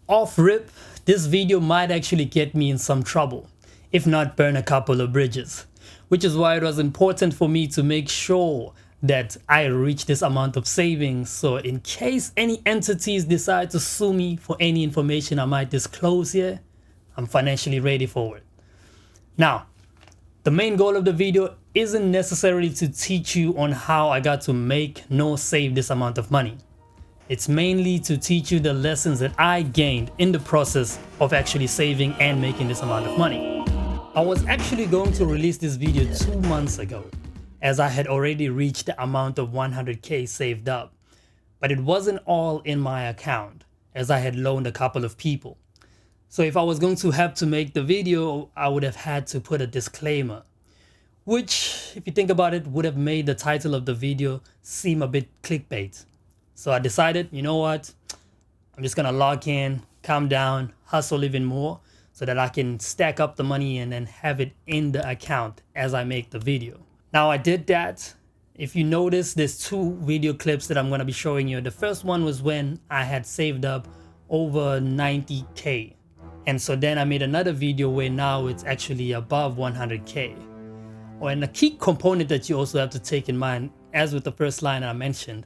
Off rip, this video might actually get me in some trouble, if not burn a couple of bridges, which is why it was important for me to make sure that I reach this amount of savings, so in case any entities decide to sue me for any information I might disclose here, I'm financially ready for it. Now, the main goal of the video isn't necessarily to teach you on how I got to make nor save this amount of money. It's mainly to teach you the lessons that I gained in the process of actually saving and making this amount of money. I was actually going to release this video 2 months ago, as I had already reached the amount of 100k saved up, but it wasn't all in my account, as I had loaned a couple of people. So if I was going to have to make the video, I would have had to put a disclaimer, which, if you think about it, would have made the title of the video seem a bit clickbait. So I decided, you know what, I'm just gonna log in, calm down, hustle even more so that I can stack up the money and then have it in the account as I make the video. Now I did that. If you notice, there's 2 video clips that I'm gonna be showing you. The first one was when I had saved up over 90k. And so then I made another video where now it's actually above 100k. Oh, and a key component that you also have to take in mind, as with the first line I mentioned,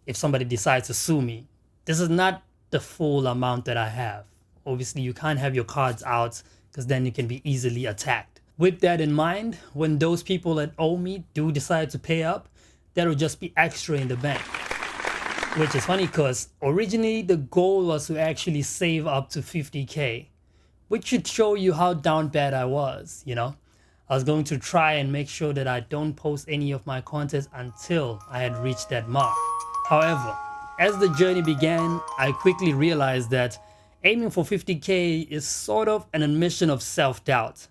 if somebody decides to sue me, this is not the full amount that I have. Obviously, you can't have your cards out because then you can be easily attacked. With that in mind, when those people that owe me do decide to pay up, that'll just be extra in the bank. Which is funny because originally the goal was to actually save up to 50k, which should show you how down bad I was, you know? I was going to try and make sure that I don't post any of my content until I had reached that mark. However, as the journey began, I quickly realized that aiming for 50k is sort of an admission of self-doubt,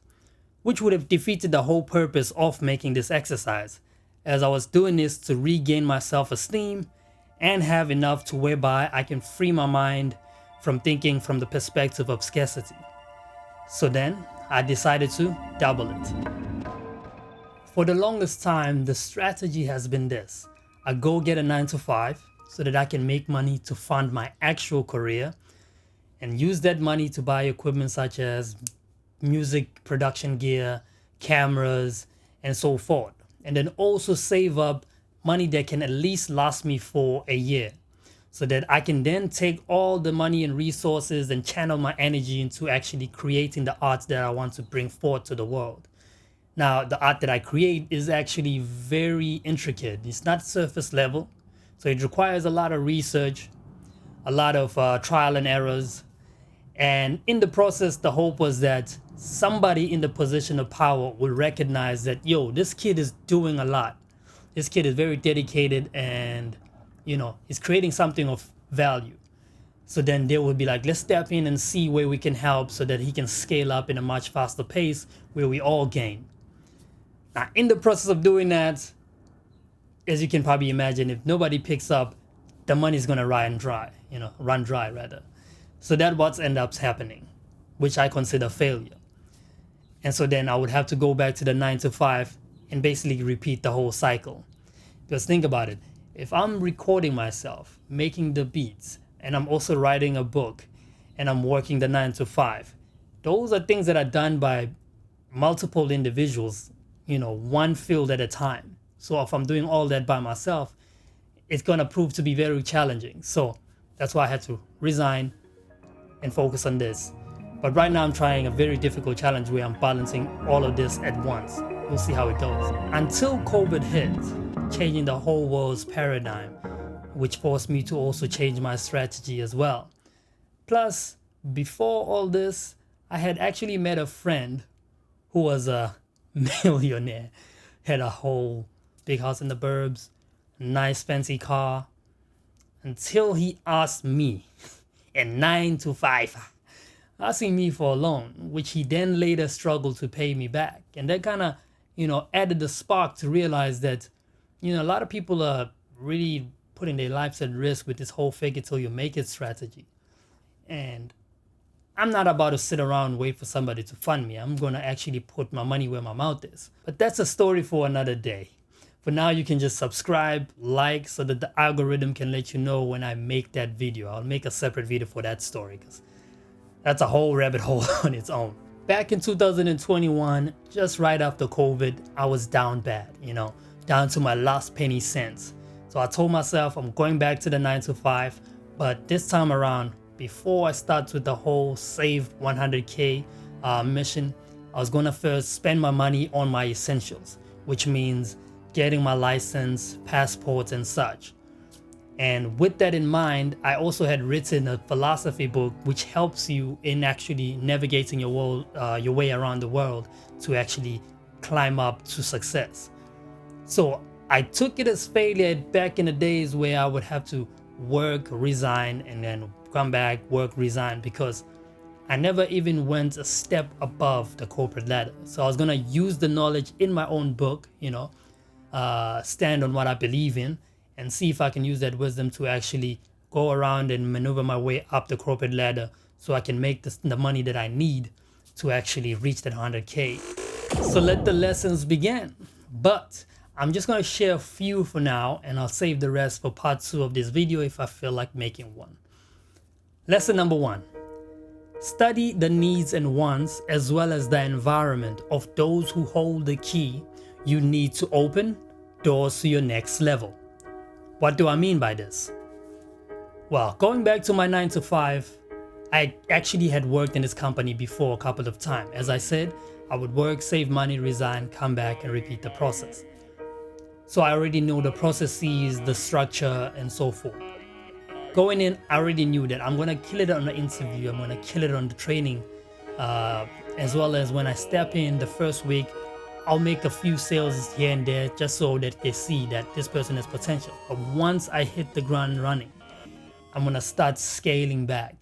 which would have defeated the whole purpose of making this exercise, as I was doing this to regain my self-esteem and have enough to whereby I can free my mind from thinking from the perspective of scarcity. So then I decided to double it. For the longest time, the strategy has been this. I go get a 9 to 5 so that I can make money to fund my actual career and use that money to buy equipment such as music production gear, cameras, and so forth. And then also save up money that can at least last me for a year so that I can then take all the money and resources and channel my energy into actually creating the art that I want to bring forth to the world. Now, the art that I create is actually very intricate. It's not surface level. So it requires a lot of research, a lot of trial and errors. And in the process, the hope was that somebody in the position of power will recognize that, yo, this kid is doing a lot. This kid is very dedicated and, you know, he's creating something of value. So then they would be like, let's step in and see where we can help so that he can scale up in a much faster pace where we all gain. Now, in the process of doing that, as you can probably imagine, if nobody picks up, the money's gonna run dry rather. So that's what ends up happening, which I consider failure. And so then I would have to go back to the 9 to 5 and basically repeat the whole cycle. Because think about it, if I'm recording myself, making the beats, and I'm also writing a book, and I'm working the 9 to 5, those are things that are done by multiple individuals, you know, one field at a time. So if I'm doing all that by myself, it's gonna prove to be very challenging. So that's why I had to resign and focus on this. But right now I'm trying a very difficult challenge where I'm balancing all of this at once. We'll see how it goes. Until COVID hit, changing the whole world's paradigm, which forced me to also change my strategy as well. Plus, before all this, I had actually met a friend who was a millionaire, had a whole big house in the burbs, a nice fancy car, until he asked me at 9 to 5, asking me for a loan, which he then later struggled to pay me back. And that kind of, you know, added the spark to realize that, you know, a lot of people are really putting their lives at risk with this whole fake it till you make it strategy. And I'm not about to sit around and wait for somebody to fund me. I'm going to actually put my money where my mouth is. But that's a story for another day. For now, you can just subscribe, like, so that the algorithm can let you know when I make that video. I'll make a separate video for that story because that's a whole rabbit hole on its own. Back in 2021, just right after COVID, I was down bad, down to my last penny cents. So I told myself I'm going back to the 9 to 5, but this time around, before I start with the whole save 100K mission, I was gonna first spend my money on my essentials, which means getting my license, passports, and such. And with that in mind, I also had written a philosophy book which helps you in actually navigating your way around the world to actually climb up to success. So I took it as failure back in the days where I would have to work, resign, and then come back, work, resign, because I never even went a step above the corporate ladder. So I was gonna use the knowledge in my own book, stand on what I believe in, and see if I can use that wisdom to actually go around and maneuver my way up the corporate ladder so I can make the money that I need to actually reach that 100K. So let the lessons begin. But I'm just going to share a few for now, and I'll save the rest for part 2 of this video if I feel like making one. Lesson number 1. Study the needs and wants as well as the environment of those who hold the key you need to open doors to your next level. What do I mean by this? Well, going back to my 9 to 5, I actually had worked in this company before a couple of times. As I said, I would work, save money, resign, come back, and repeat the process. So I already know the processes, the structure, and so forth. Going in, I already knew that I'm going to kill it on the interview, I'm going to kill it on the training, as well as when I step in the first week, I'll make a few sales here and there just so that they see that this person has potential. But once I hit the ground running, I'm going to start scaling back,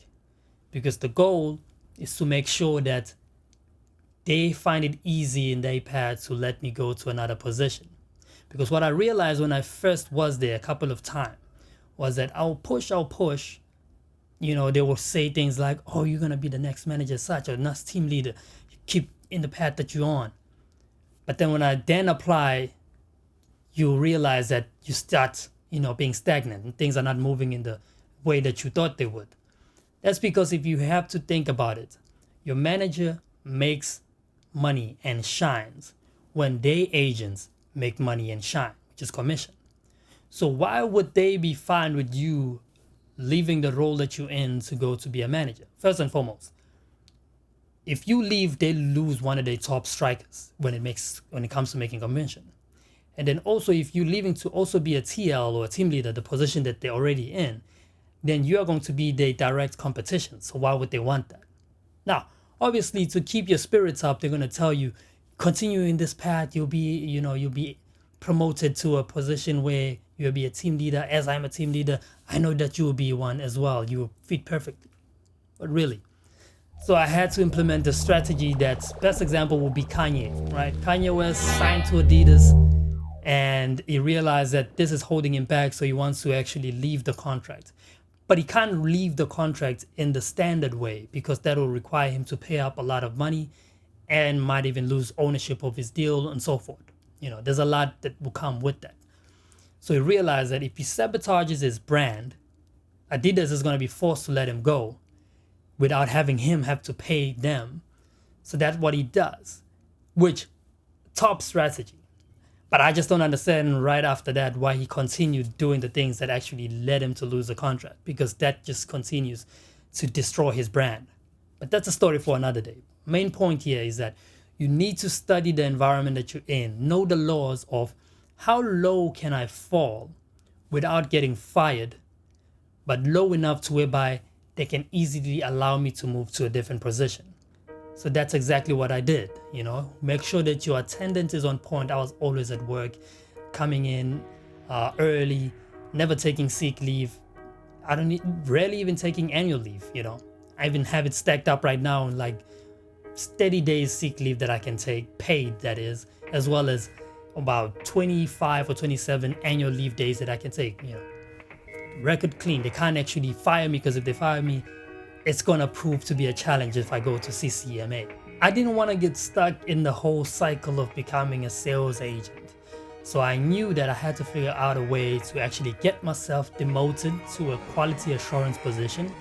because the goal is to make sure that they find it easy in their path to let me go to another position. Because what I realized when I first was there a couple of times was that I'll push. They will say things like, oh, you're going to be the next manager such or next team leader. You keep in the path that you're on. But then when I then apply, you realize that you start, being stagnant and things are not moving in the way that you thought they would. That's because if you have to think about it, your manager makes money and shines when their agents make money and shine, which is commission. So why would they be fine with you leaving the role that you're in to go to be a manager? First and foremost, if you leave, they lose one of their top strikers when it comes to making commission. And then also, if you're leaving to also be a TL or a team leader, the position that they're already in, then you are going to be their direct competition. So why would they want that? Now, obviously, to keep your spirits up, they're going to tell you, continue in this path. You'll be promoted to a position where you'll be a team leader. As I'm a team leader, I know that you will be one as well. You will fit perfectly. But really, so I had to implement the strategy. That's best example would be Kanye, right? Kanye West signed to Adidas and he realized that this is holding him back. So he wants to actually leave the contract, but he can't leave the contract in the standard way because that will require him to pay up a lot of money and might even lose ownership of his deal and so forth. There's a lot that will come with that. So he realized that if he sabotages his brand, Adidas is going to be forced to let him go without having him have to pay them. So that's what he does, which top strategy. But I just don't understand right after that why he continued doing the things that actually led him to lose the contract, because that just continues to destroy his brand. But that's a story for another day. Main point here is that you need to study the environment that you're in, know the laws of how low can I fall without getting fired, but low enough to whereby they can easily allow me to move to a different position. So that's exactly what I did. Make sure that your attendance is on point. I was always at work, coming in early, never taking sick leave. Rarely even taking annual leave. I even have it stacked up right now in like steady days sick leave that I can take, paid that is, as well as about 25 or 27 annual leave days that I can take. Record clean. They can't actually fire me, because if they fire me, it's gonna prove to be a challenge if I go to CCMA. I didn't want to get stuck in the whole cycle of becoming a sales agent. So I knew that I had to figure out a way to actually get myself demoted to a quality assurance position,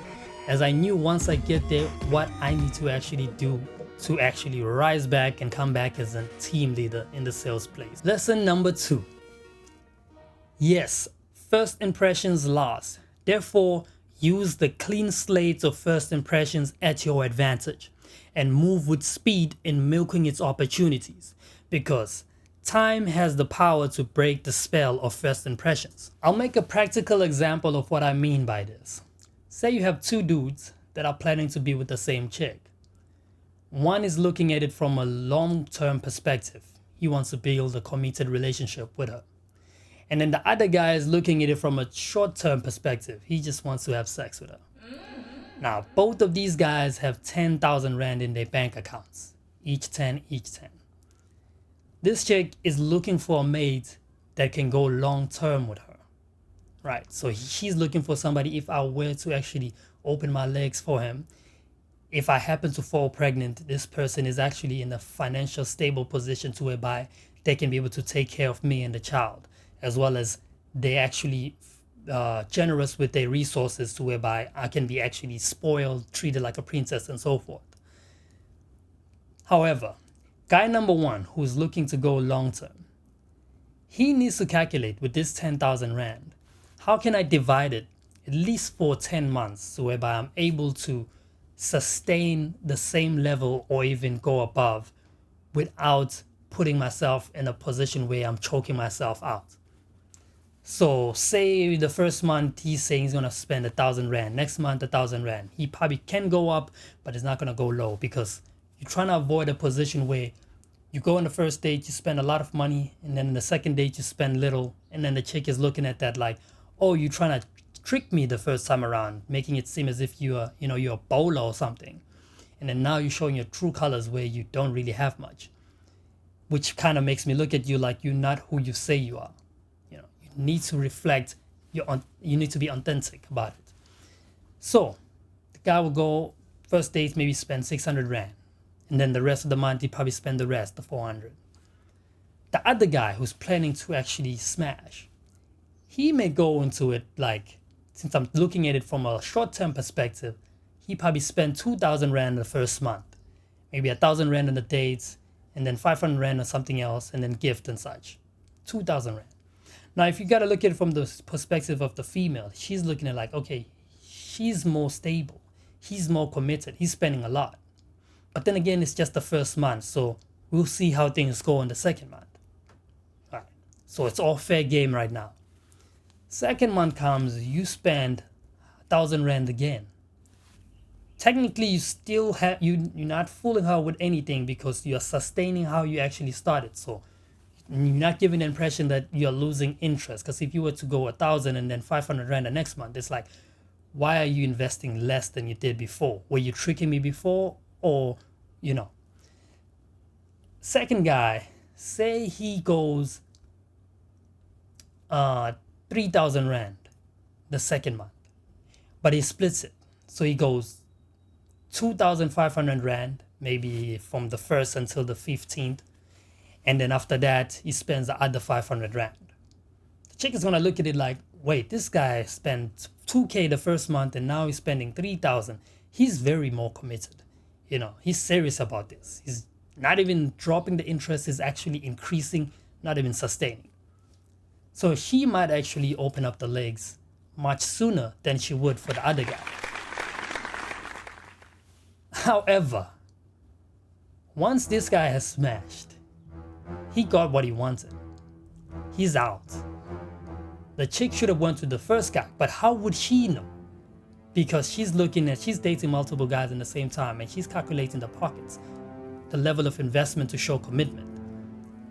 as I knew once I get there what I need to actually do to actually rise back and come back as a team leader in the sales place. Lesson number 2. Yes, first impressions last. Therefore, use the clean slate of first impressions at your advantage and move with speed in milking its opportunities, because time has the power to break the spell of first impressions. I'll make a practical example of what I mean by this. Say you have two dudes that are planning to be with the same chick. One is looking at it from a long-term perspective. He wants to build a committed relationship with her. And then the other guy is looking at it from a short-term perspective. He just wants to have sex with her. Now, both of these guys have 10,000 Rand in their bank accounts. Each 10, each 10. This chick is looking for a mate that can go long-term with her. Right, so she's looking for somebody, if I were to actually open my legs for him, if I happen to fall pregnant, this person is actually in a financial stable position to whereby they can be able to take care of me and the child, as well as they actually generous with their resources to whereby I can be actually spoiled, treated like a princess and so forth. However, guy number 1 who's looking to go long term, he needs to calculate with this 10,000 Rand, how can I divide it at least for 10 months so whereby I'm able to sustain the same level or even go above without putting myself in a position where I'm choking myself out. So say the first month he's saying he's going to spend 1,000 Rand, next month 1,000 Rand. He probably can go up, but it's not going to go low, because you're trying to avoid a position where you go on the first date, you spend a lot of money, and then the second date you spend little, and then the chick is looking at that like, oh, you're trying to trick me the first time around, making it seem as if you're a bowler or something. And then now you're showing your true colors where you don't really have much, which kind of makes me look at you like you're not who you say you are. You need to reflect, you need to be authentic about it. So the guy will go first date, maybe spend 600 Rand, and then the rest of the month he probably spend the rest, the 400. The other guy who's planning to actually smash, he may go into it like, since I'm looking at it from a short-term perspective, he probably spent 2,000 Rand the first month, maybe 1,000 Rand on the dates, and then 500 Rand on something else, and then gift and such. 2,000 Rand. Now, if you got to look at it from the perspective of the female, she's looking at like, okay, she's more stable. He's more committed. He's spending a lot. But then again, it's just the first month, so we'll see how things go in the second month. All right. So it's all fair game right now. Second month comes, you spend 1,000 Rand again. Technically, you still have, you're not fooling her with anything because you're sustaining how you actually started. So you're not giving the impression that you're losing interest. Because if you were to go 1,000 and then 500 Rand the next month, it's like, why are you investing less than you did before? Were you tricking me before? Or, Second guy, say he goes 3,000 Rand the second month, but he splits it. So he goes 2,500 Rand, maybe from the 1st until the 15th. And then after that, he spends the other 500 Rand. The chick is going to look at it like, wait, this guy spent 2K the first month and now he's spending 3,000. He's very more committed. He's serious about this. He's not even dropping the interest, is actually increasing, not even sustaining. So she might actually open up the legs much sooner than she would for the other guy. However, once this guy has smashed, he got what he wanted. He's out. The chick should have went to the first guy, but how would she know? Because she's dating multiple guys in the same time, and she's calculating the pockets, the level of investment to show commitment.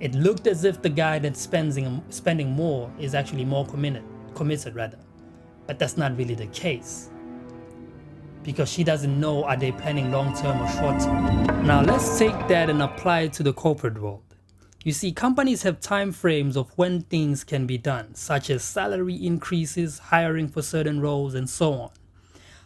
It looked as if the guy that's spending more is actually more committed rather. But that's not really the case. Because she doesn't know, are they planning long-term or short-term? Now let's take that and apply it to the corporate world. You see, companies have time frames of when things can be done, such as salary increases, hiring for certain roles, and so on.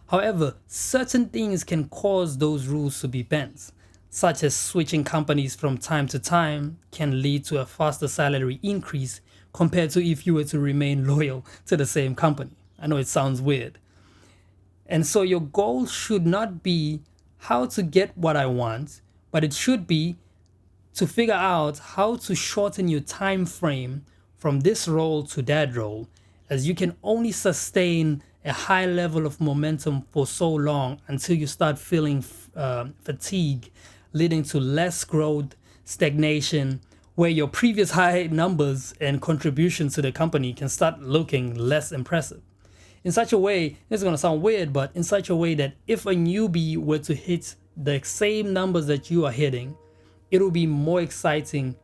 However, certain things can cause those rules to be bent, such as switching companies from time to time, can lead to a faster salary increase compared to if you were to remain loyal to the same company. I know it sounds weird. And so your goal should not be how to get what I want, but it should be to figure out how to shorten your time frame from this role to that role, as you can only sustain a high level of momentum for so long until you start feeling fatigue, leading to less growth, stagnation, where your previous high numbers and contributions to the company can start looking less impressive. In such a way, this is going to sound weird, but in such a way that if a newbie were to hit the same numbers that you are hitting, it will be more exciting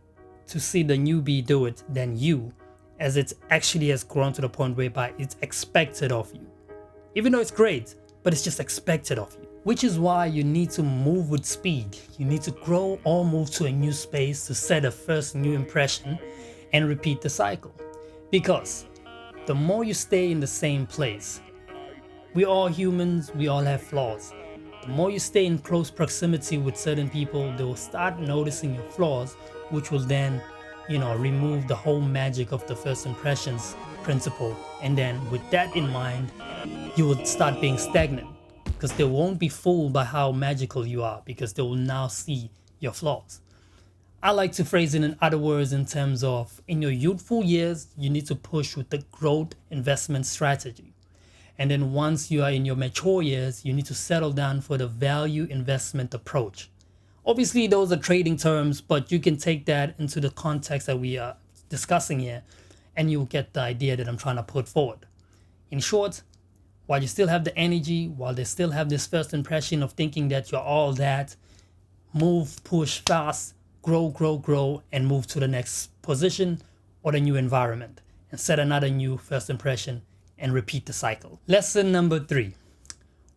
to see the newbie do it than you, as it actually has grown to the point whereby it's expected of you. Even though it's great, but it's just expected of you. Which is why you need to move with speed. You need to grow or move to a new space to set a first new impression and repeat the cycle. Because the more you stay in the same place, we're all humans, we all have flaws. The more you stay in close proximity with certain people, they will start noticing your flaws, which will then, remove the whole magic of the first impressions principle. And then with that in mind, you will start being stagnant because they won't be fooled by how magical you are, because they will now see your flaws. I like to phrase it in other words in terms of, in your youthful years, you need to push with the growth investment strategy. And then once you are in your mature years, you need to settle down for the value investment approach. Obviously, those are trading terms, but you can take that into the context that we are discussing here, and you'll get the idea that I'm trying to put forward. In short, while you still have the energy, while they still have this first impression of thinking that you're all that, move, push fast, grow, and move to the next position or the new environment and set another new first impression and repeat the cycle. Lesson number 3.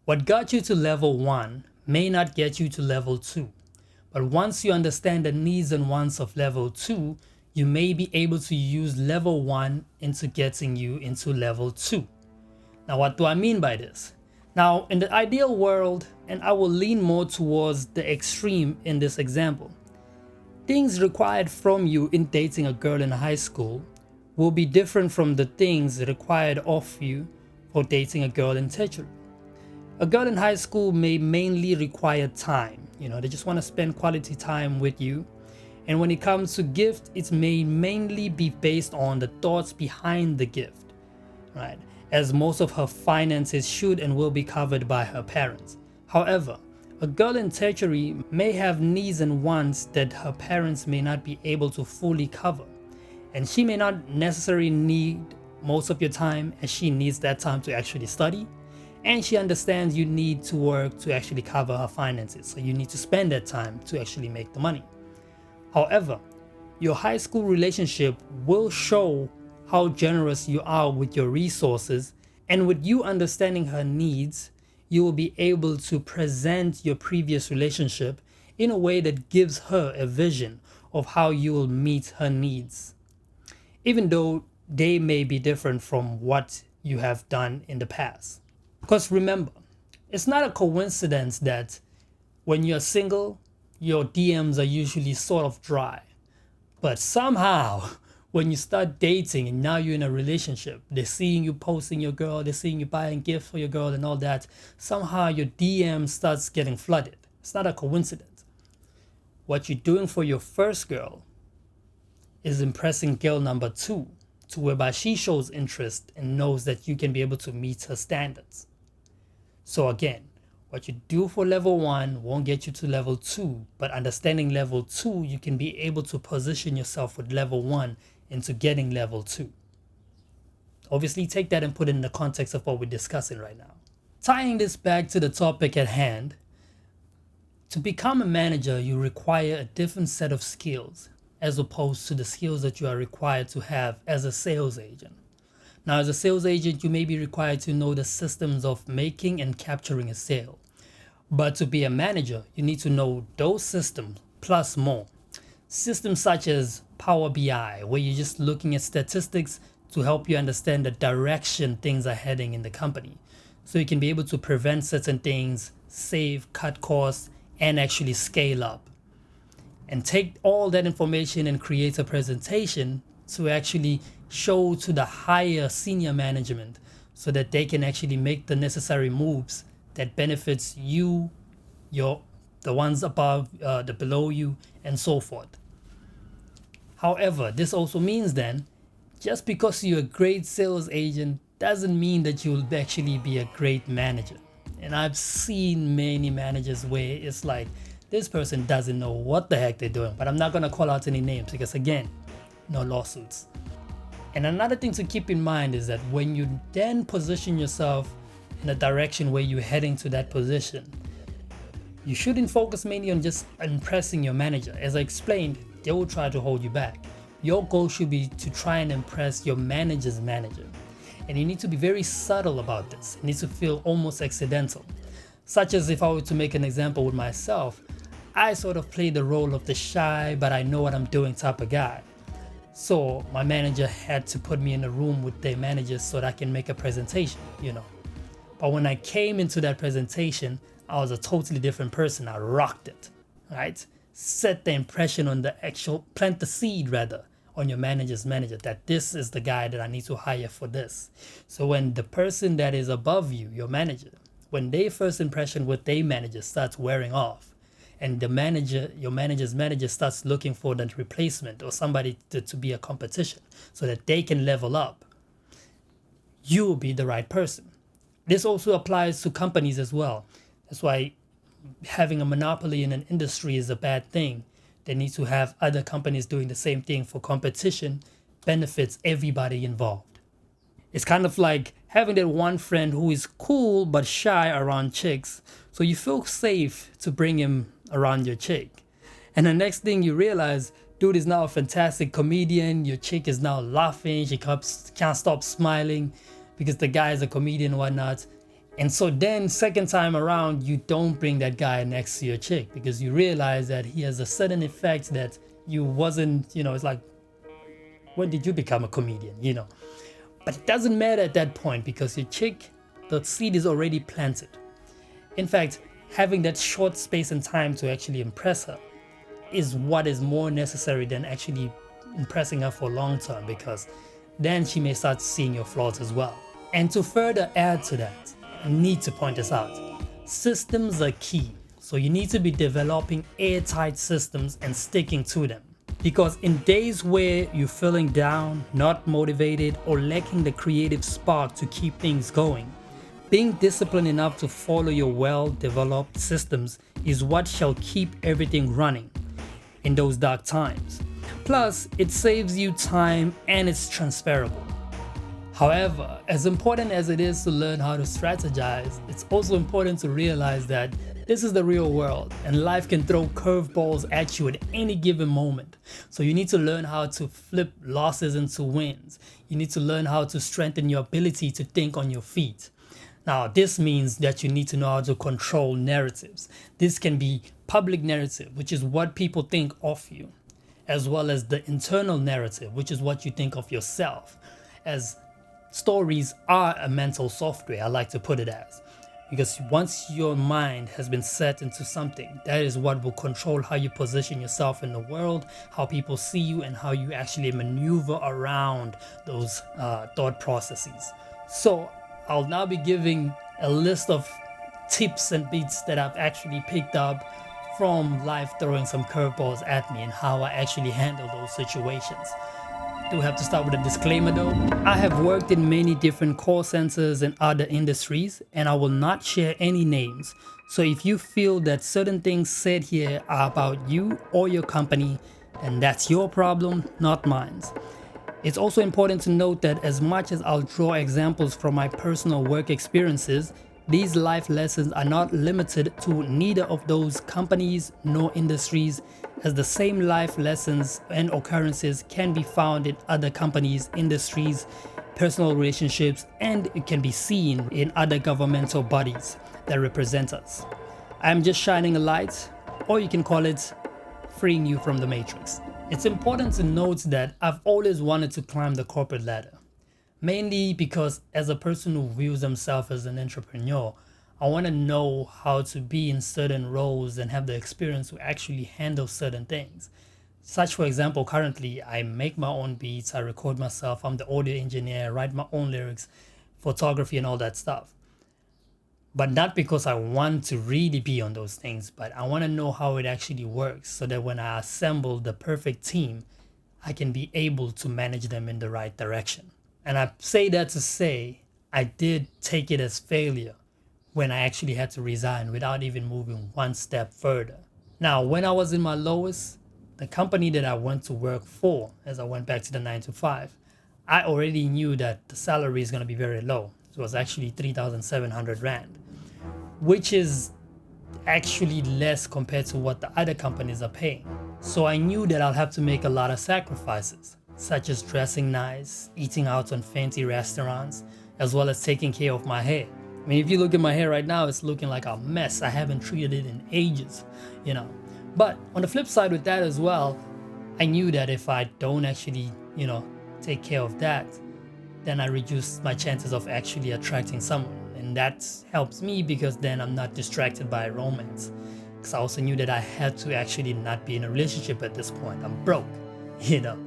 What got you to level 1 may not get you to level 2. But once you understand the needs and wants of level 2, you may be able to use level 1 into getting you into level 2. Now, what do I mean by this? Now, in the ideal world, and I will lean more towards the extreme in this example, things required from you in dating a girl in high school will be different from the things required of you for dating a girl in tertiary. A girl in high school may mainly require time. They just want to spend quality time with you. And when it comes to gift, it may mainly be based on the thoughts behind the gift, right? As most of her finances should and will be covered by her parents. However, a girl in tertiary may have needs and wants that her parents may not be able to fully cover. And she may not necessarily need most of your time, as she needs that time to actually study. And she understands you need to work to actually cover her finances. So you need to spend that time to actually make the money. However, your high school relationship will show how generous you are with your resources, and with you understanding her needs, you will be able to present your previous relationship in a way that gives her a vision of how you will meet her needs, even though they may be different from what you have done in the past. Because remember, it's not a coincidence that when you're single, your DMs are usually sort of dry, but somehow when you start dating and now you're in a relationship, they're seeing you posting your girl, they're seeing you buying gifts for your girl and all that. Somehow your DM starts getting flooded. It's not a coincidence. What you're doing for your first girl is impressing girl number 2 to whereby she shows interest and knows that you can be able to meet her standards. So again, what you do for level 1 won't get you to level 2, but understanding level 2, you can be able to position yourself with level 1 into getting level 2. Obviously, take that and put it in the context of what we're discussing right now. Tying this back to the topic at hand, to become a manager, you require a different set of skills as opposed to the skills that you are required to have as a sales agent. Now, as a sales agent, you may be required to know the systems of making and capturing a sale. But to be a manager, you need to know those systems plus more. Systems such as Power BI, where you're just looking at statistics to help you understand the direction things are heading in the company. So you can be able to prevent certain things, save, cut costs, and actually scale up. And take all that information and create a presentation to actually show to the higher senior management so that they can actually make the necessary moves that benefits you, the ones above, the below you, and so forth. However, this also means then, just because you're a great sales agent doesn't mean that you'll actually be a great manager. And I've seen many managers where it's like, this person doesn't know what the heck they're doing, but I'm not gonna call out any names because again, no lawsuits. And another thing to keep in mind is that when you then position yourself in a direction where you're heading to that position, you shouldn't focus mainly on just impressing your manager. As I explained, they will try to hold you back. Your goal should be to try and impress your manager's manager. And you need to be very subtle about this. It needs to feel almost accidental. Such as if I were to make an example with myself, I sort of play the role of the shy, but I know what I'm doing type of guy. So my manager had to put me in a room with their managers so that I can make a presentation, But when I came into that presentation, I was a totally different person. I rocked it, right? Set the impression on plant the seed rather, on your manager's manager that this is the guy that I need to hire for this. So when the person that is above you, your manager, when their first impression with their manager starts wearing off, and your manager's manager starts looking for that replacement or somebody to be a competition so that they can level up, you will be the right person. This also applies to companies as well. That's why having a monopoly in an industry is a bad thing. They need to have other companies doing the same thing for competition benefits everybody involved. It's kind of like having that one friend who is cool but shy around chicks, so you feel safe to bring him around your chick. And the next thing you realize, dude is now a fantastic comedian, your chick is now laughing, she can't stop smiling because the guy is a comedian and whatnot. And so then second time around, you don't bring that guy next to your chick because you realize that he has a certain effect that you wasn't, it's like, when did you become a comedian, But it doesn't matter at that point because your chick, the seed is already planted. In fact, having that short space and time to actually impress her is what is more necessary than actually impressing her for long term, because then she may start seeing your flaws as well. And to further add to that, I need to point this out. Systems are key. So you need to be developing airtight systems and sticking to them. Because in days where you're feeling down, not motivated, or lacking the creative spark to keep things going, being disciplined enough to follow your well-developed systems is what shall keep everything running in those dark times. Plus, it saves you time and it's transferable. However, as important as it is to learn how to strategize, it's also important to realize that this is the real world and life can throw curveballs at you at any given moment. So you need to learn how to flip losses into wins. You need to learn how to strengthen your ability to think on your feet. Now, this means that you need to know how to control narratives. This can be public narrative, which is what people think of you, as well as the internal narrative, which is what you think of yourself. As stories are a mental software, I like to put it as. Because once your mind has been set into something, that is what will control how you position yourself in the world, how people see you, and how you actually maneuver around those thought processes. So I'll now be giving a list of tips and beats that I've actually picked up from life throwing some curveballs at me and how I actually handle those situations. Do have to start with a disclaimer though. I have worked in many different call centers and other industries, and I will not share any names. So if you feel that certain things said here are about you or your company, then that's your problem, not mine. It's also important to note that as much as I'll draw examples from my personal work experiences, these life lessons are not limited to neither of those companies nor industries, as the same life lessons and occurrences can be found in other companies, industries, personal relationships, and it can be seen in other governmental bodies that represent us. I'm just shining a light, or you can call it freeing you from the matrix. It's important to note that I've always wanted to climb the corporate ladder, mainly because as a person who views himself as an entrepreneur, I want to know how to be in certain roles and have the experience to actually handle certain things. Such, for example, currently I make my own beats, I record myself, I'm the audio engineer, I write my own lyrics, photography, and all that stuff. But not because I want to really be on those things, but I want to know how it actually works so that when I assemble the perfect team, I can be able to manage them in the right direction. And I say that to say I did take it as failure when I actually had to resign without even moving one step further. Now, when I was in my lowest, the company that I went to work for, as I went back to the 9 to 5, I already knew that the salary is going to be very low. It was actually 3,700 Rand, which is actually less compared to what the other companies are paying. So I knew that I'll have to make a lot of sacrifices, such as dressing nice, eating out on fancy restaurants, as well as taking care of my hair. I mean, if you look at my hair right now, it's looking like a mess. I haven't treated it in ages, you know. But on the flip side with that as well, I knew that if I don't actually, take care of that, then I reduce my chances of actually attracting someone. And that helps me because then I'm not distracted by romance. Because I also knew that I had to actually not be in a relationship at this point. I'm broke, you know.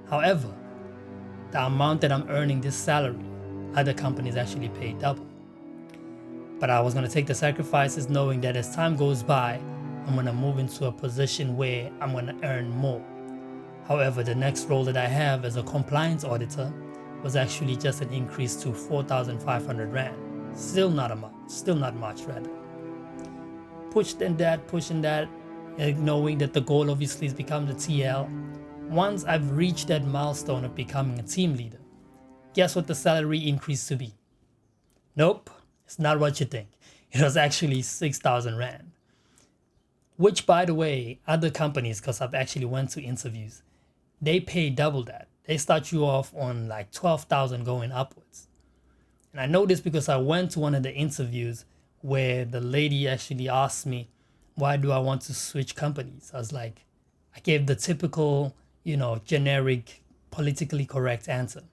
However, the amount that I'm earning this salary, other companies actually pay double. But I was going to take the sacrifices knowing that as time goes by, I'm going to move into a position where I'm going to earn more. However, the next role that I have as a compliance auditor was actually just an increase to 4,500 Rand. Still not much rather. Pushing that, knowing that the goal obviously is become the TL. Once I've reached that milestone of becoming a team leader, guess what the salary increased to be? Nope, it's not what you think. It was actually 6,000 Rand. Which, by the way, other companies, because I've actually went to interviews, they pay double that. They start you off on like 12,000 going upwards. And I know this because I went to one of the interviews where the lady actually asked me, why do I want to switch companies? I was like, I gave the typical, generic, politically correct answer.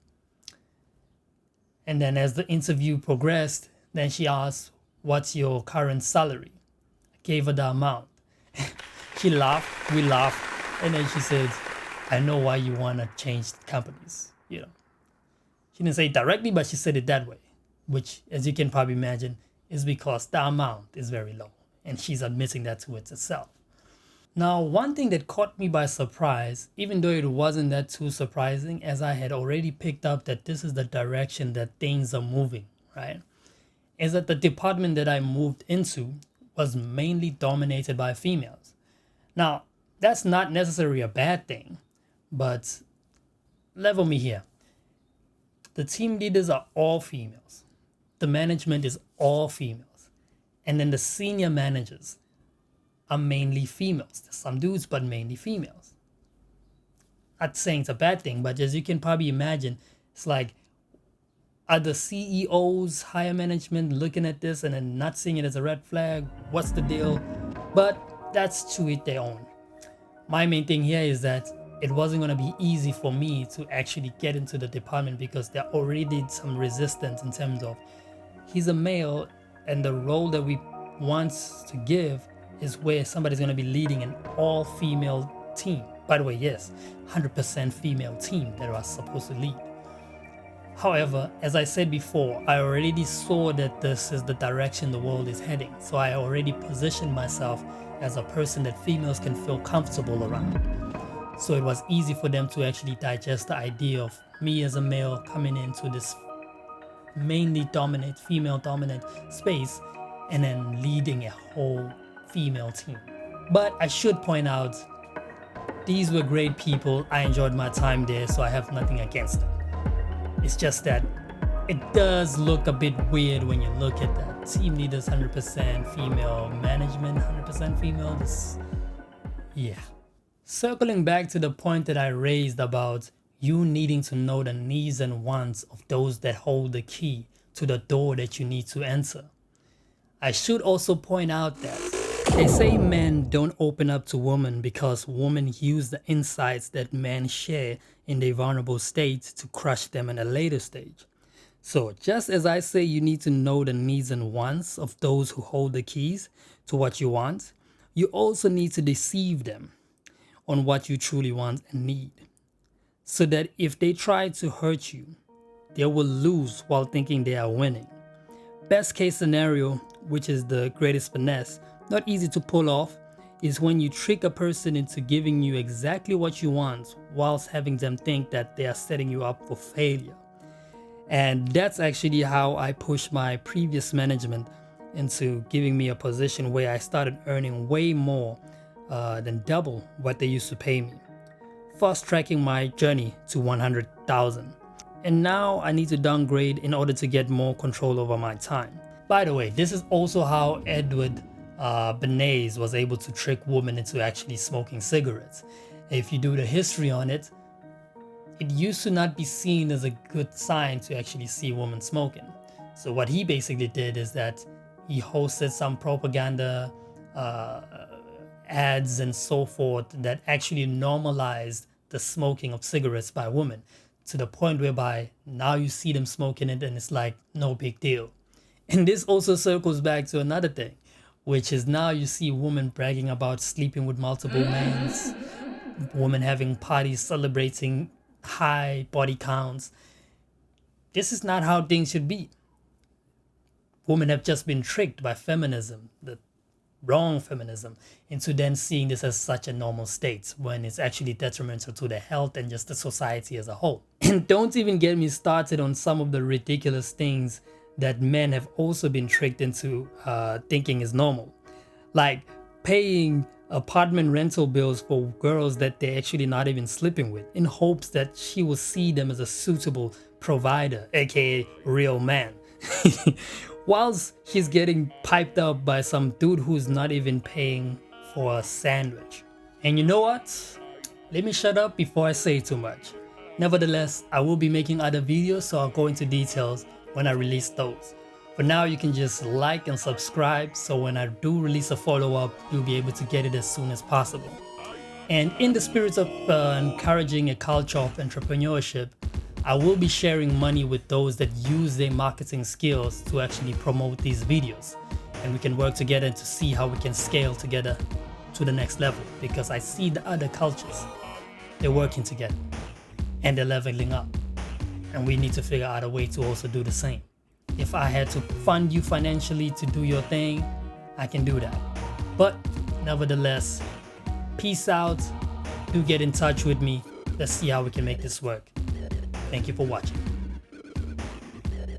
And then as the interview progressed, then she asked, what's your current salary? I gave her the amount. She laughed, we laughed, and then she said, I know why you want to change companies. She didn't say it directly, but she said it that way, which, as you can probably imagine, is because the amount is very low, and she's admitting that to it herself. Now, one thing that caught me by surprise, even though it wasn't that too surprising, as I had already picked up that this is the direction that things are moving, right, is that the department that I moved into was mainly dominated by females. Now, that's not necessarily a bad thing, but level me here. The team leaders are all females. The management is all females. And then the senior managers are mainly females. There's some dudes, but mainly females. Not saying it's a bad thing, but as you can probably imagine, it's like, are the CEOs, higher management looking at this and then not seeing it as a red flag? What's the deal? But that's to each their own. My main thing here is that it wasn't going to be easy for me to actually get into the department because there already some resistance in terms of he's a male and the role that we want to give is where somebody's going to be leading an all-female team. By the way, yes, 100% female team that was supposed to lead. However, as I said before, I already saw that this is the direction the world is heading. So I already positioned myself as a person that females can feel comfortable around. So it was easy for them to actually digest the idea of me as a male coming into this mainly female dominant space and then leading a whole female team. But I should point out, these were great people. I enjoyed my time there, so I have nothing against them. It's just that it does look a bit weird when you look at that. Team leaders 100% female, management 100% female. Yeah. Circling back to the point that I raised about you needing to know the needs and wants of those that hold the key to the door that you need to enter. I should also point out that they say men don't open up to women because women use the insights that men share in their vulnerable states to crush them in a later stage. So just as I say you need to know the needs and wants of those who hold the keys to what you want, you also need to deceive them on what you truly want and need, so that if they try to hurt you, they will lose while thinking they are winning. Best case scenario, which is the greatest finesse, not easy to pull off, is when you trick a person into giving you exactly what you want whilst having them think that they are setting you up for failure. And that's actually how I pushed my previous management into giving me a position where I started earning way more than double what they used to pay me, fast tracking my journey to 100,000. And now I need to downgrade in order to get more control over my time. By the way, this is also how Edward Bernays was able to trick women into actually smoking cigarettes. If you do the history on it, it used to not be seen as a good sign to actually see women smoking. So what he basically did is that he hosted some propaganda ads and so forth that actually normalized the smoking of cigarettes by women, to the point whereby now you see them smoking it and it's like no big deal. And this also circles back to another thing, which is now you see women bragging about sleeping with multiple men, women having parties celebrating high body counts. This is not how things should be. Women have just been tricked by feminism, the wrong feminism, into then seeing this as such a normal state when it's actually detrimental to their health and just the society as a whole. And don't even get me started on some of the ridiculous things that men have also been tricked into thinking is normal, like paying apartment rental bills for girls that they're actually not even sleeping with, in hopes that she will see them as a suitable provider, aka real man, whilst she's getting piped up by some dude who's not even paying for a sandwich. And you know what? Let me shut up before I say too much. Nevertheless, I will be making other videos, so I'll go into details when I release those. For now, you can just like and subscribe, so when I do release a follow-up, you'll be able to get it as soon as possible. And in the spirit of encouraging a culture of entrepreneurship, I will be sharing money with those that use their marketing skills to actually promote these videos. And we can work together to see how we can scale together to the next level, because I see the other cultures, they're working together and they're leveling up. And we need to figure out a way to also do the same. If I had to fund you financially to do your thing, I can do that. But nevertheless, peace out. Do get in touch with me. Let's see how we can make this work. Thank you for watching.